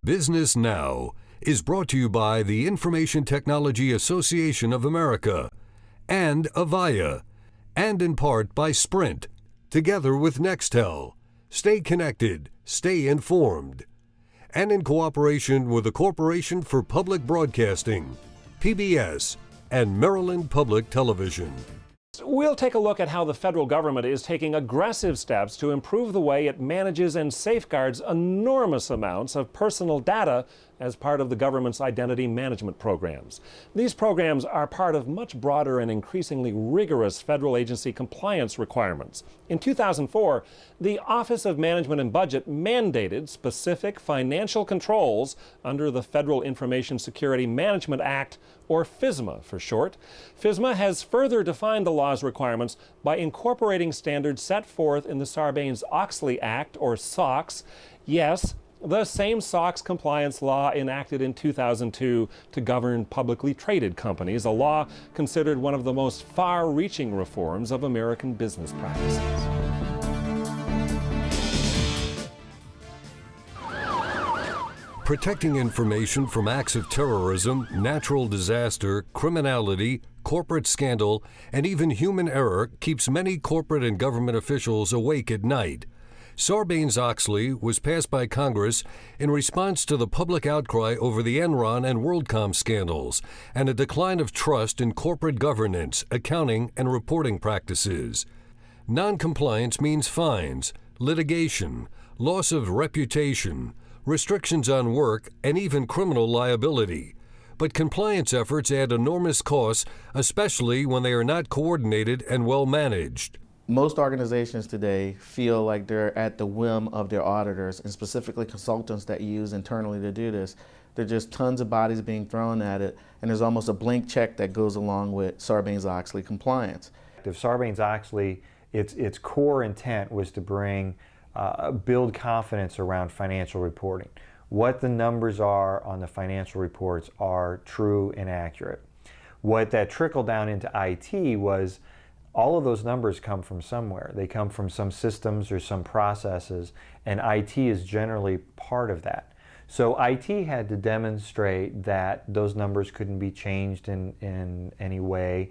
Business Now is brought to you by the Information Technology Association of America and Avaya, and in part by Sprint, together with Nextel. Stay connected, stay informed. And in cooperation with the Corporation for Public Broadcasting, PBS, and Maryland Public Television. We'll take a look at how the federal government is taking aggressive steps to improve the way it manages and safeguards enormous amounts of personal data as part of the government's identity management programs. These programs are part of much broader and increasingly rigorous federal agency compliance requirements. In 2004, the Office of Management and Budget mandated specific financial controls under the Federal Information Security Management Act, or FISMA for short. FISMA has further defined the law's requirements by incorporating standards set forth in the Sarbanes-Oxley Act, or SOX. Yes, the same SOX compliance law enacted in 2002 to govern publicly traded companies, a law considered one of the most far-reaching reforms of American business practices. Protecting information from acts of terrorism, natural disaster, criminality, corporate scandal, and even human error keeps many corporate and government officials awake at night. Sarbanes-Oxley was passed by Congress in response to the public outcry over the Enron and WorldCom scandals and a decline of trust in corporate governance, accounting, and reporting practices. Noncompliance means fines, litigation, loss of reputation, restrictions on work, and even criminal liability. But compliance efforts add enormous costs, especially when they are not coordinated and well managed. Most organizations today feel like they're at the whim of their auditors, and specifically consultants that you use internally to do this. There are just tons of bodies being thrown at it, and there's almost a blank check that goes along with Sarbanes-Oxley compliance. If Sarbanes-Oxley, its core intent was to build confidence around financial reporting. What the numbers are on the financial reports are true and accurate. What that trickled down into IT was all of those numbers come from somewhere. They come from some systems or some processes, and IT is generally part of that. So IT had to demonstrate that those numbers couldn't be changed in any way.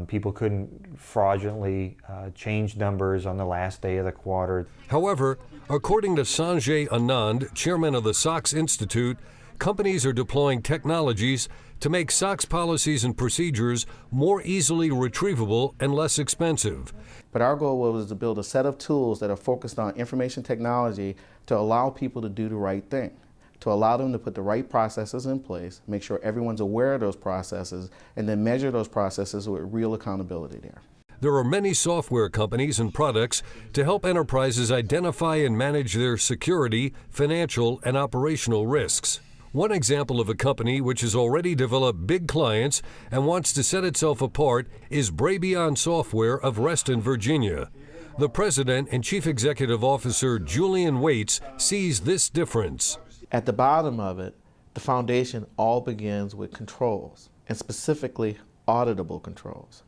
People couldn't fraudulently change numbers on the last day of the quarter. However, according to Sanjay Anand, chairman of the SOX Institute, companies are deploying technologies to make SOX policies and procedures more easily retrievable and less expensive. But our goal was to build a set of tools that are focused on information technology to allow people to do the right thing, to allow them to put the right processes in place, make sure everyone's aware of those processes, and then measure those processes with real accountability there. There are many software companies and products to help enterprises identify and manage their security, financial, and operational risks. One example of a company which has already developed big clients and wants to set itself apart is Brabeion Software of Reston, Virginia. The president and chief executive officer, Julian Waits, sees this difference. At the bottom of it, the foundation all begins with controls, and specifically auditable controls.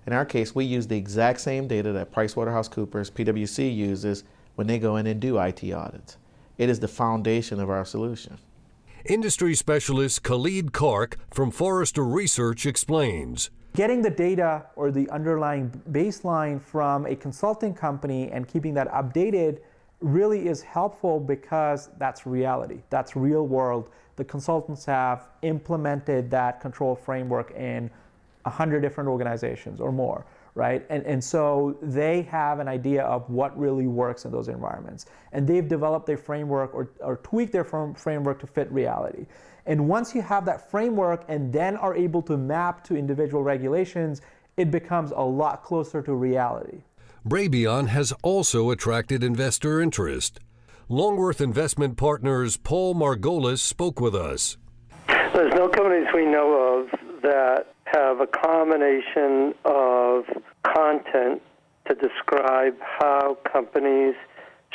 In our case, we use the exact same data that PricewaterhouseCoopers, PwC uses when they go in and do IT audits. It is the foundation of our solution. Industry specialist Khalid Kark from Forrester Research explains. Getting the data or the underlying baseline from a consulting company and keeping that updated really is helpful because that's reality. That's real world. The consultants have implemented that control framework in 100 different organizations or more, right? And so they have an idea of what really works in those environments. And they've developed their framework or tweaked their framework to fit reality. And once you have that framework and then are able to map to individual regulations, it becomes a lot closer to reality. Brabeion has also attracted investor interest. Longworth Investment Partners Paul Margolis spoke with us. There's no companies we know of that have a combination of content to describe how companies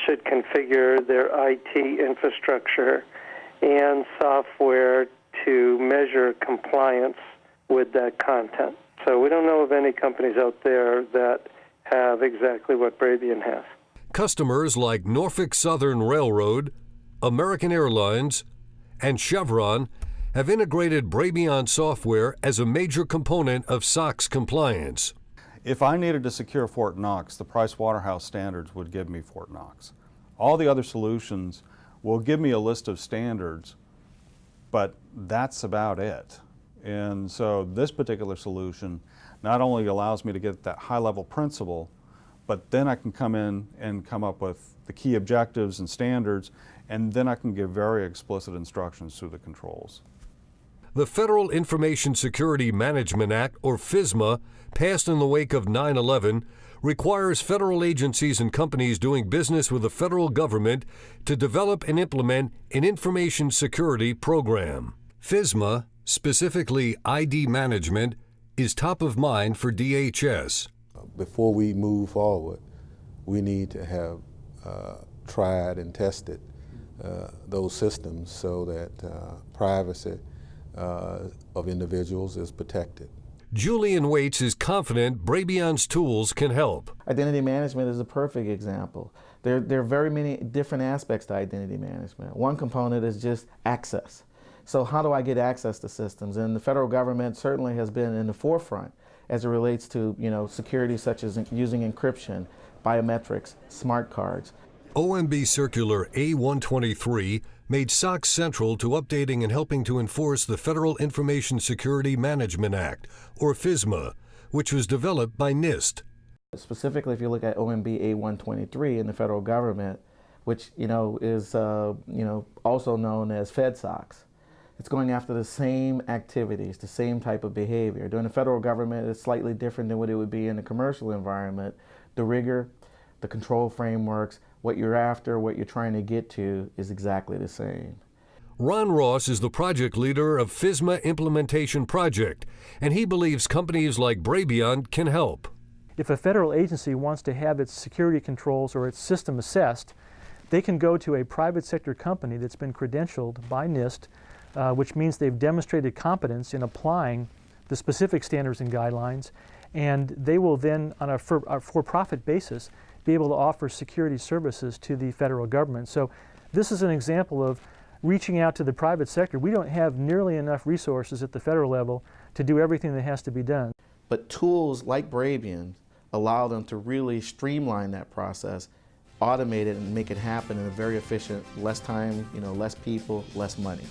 should configure their IT infrastructure and software to measure compliance with that content. So we don't know of any companies out there that have exactly what Brabeion has. Customers like Norfolk Southern Railroad, American Airlines, and Chevron have integrated Brabeion software as a major component of SOX compliance. If I needed to secure Fort Knox, the Price Waterhouse standards would give me Fort Knox. All the other solutions will give me a list of standards, but that's about it. And so this particular solution not only allows me to get that high-level principle, but then I can come in and come up with the key objectives and standards, and then I can give very explicit instructions through the controls. The Federal Information Security Management Act, or FISMA, passed in the wake of 9/11, requires federal agencies and companies doing business with the federal government to develop and implement an information security program. FISMA, specifically ID management, is top of mind for DHS. Before we move forward, we need to have tried and tested those systems so that privacy of individuals is protected. Julian Waits is confident Brabeion's tools can help. Identity management is a perfect example. There are very many different aspects to identity management. One component is just access. So how do I get access to systems? And the federal government certainly has been in the forefront as it relates to security, such as using encryption, biometrics, smart cards. OMB Circular A123 made SOX central to updating and helping to enforce the Federal Information Security Management Act, or FISMA, which was developed by NIST. Specifically, if you look at OMB A123 in the federal government, which is also known as FedSOX, it's going after the same activities, the same type of behavior. During the federal government, it's slightly different than what it would be in the commercial environment. The rigor, the control frameworks, what you're after, what you're trying to get to is exactly the same. Ron Ross is the project leader of FISMA Implementation Project, and he believes companies like Brabeion can help. If a federal agency wants to have its security controls or its system assessed, they can go to a private sector company that's been credentialed by NIST, which means they've demonstrated competence in applying the specific standards and guidelines, and they will then, on a for-profit basis, be able to offer security services to the federal government. So this is an example of reaching out to the private sector. We don't have nearly enough resources at the federal level to do everything that has to be done. But tools like Brabeion allow them to really streamline that process, automate it, and make it happen in a very efficient, less time, less people, less money.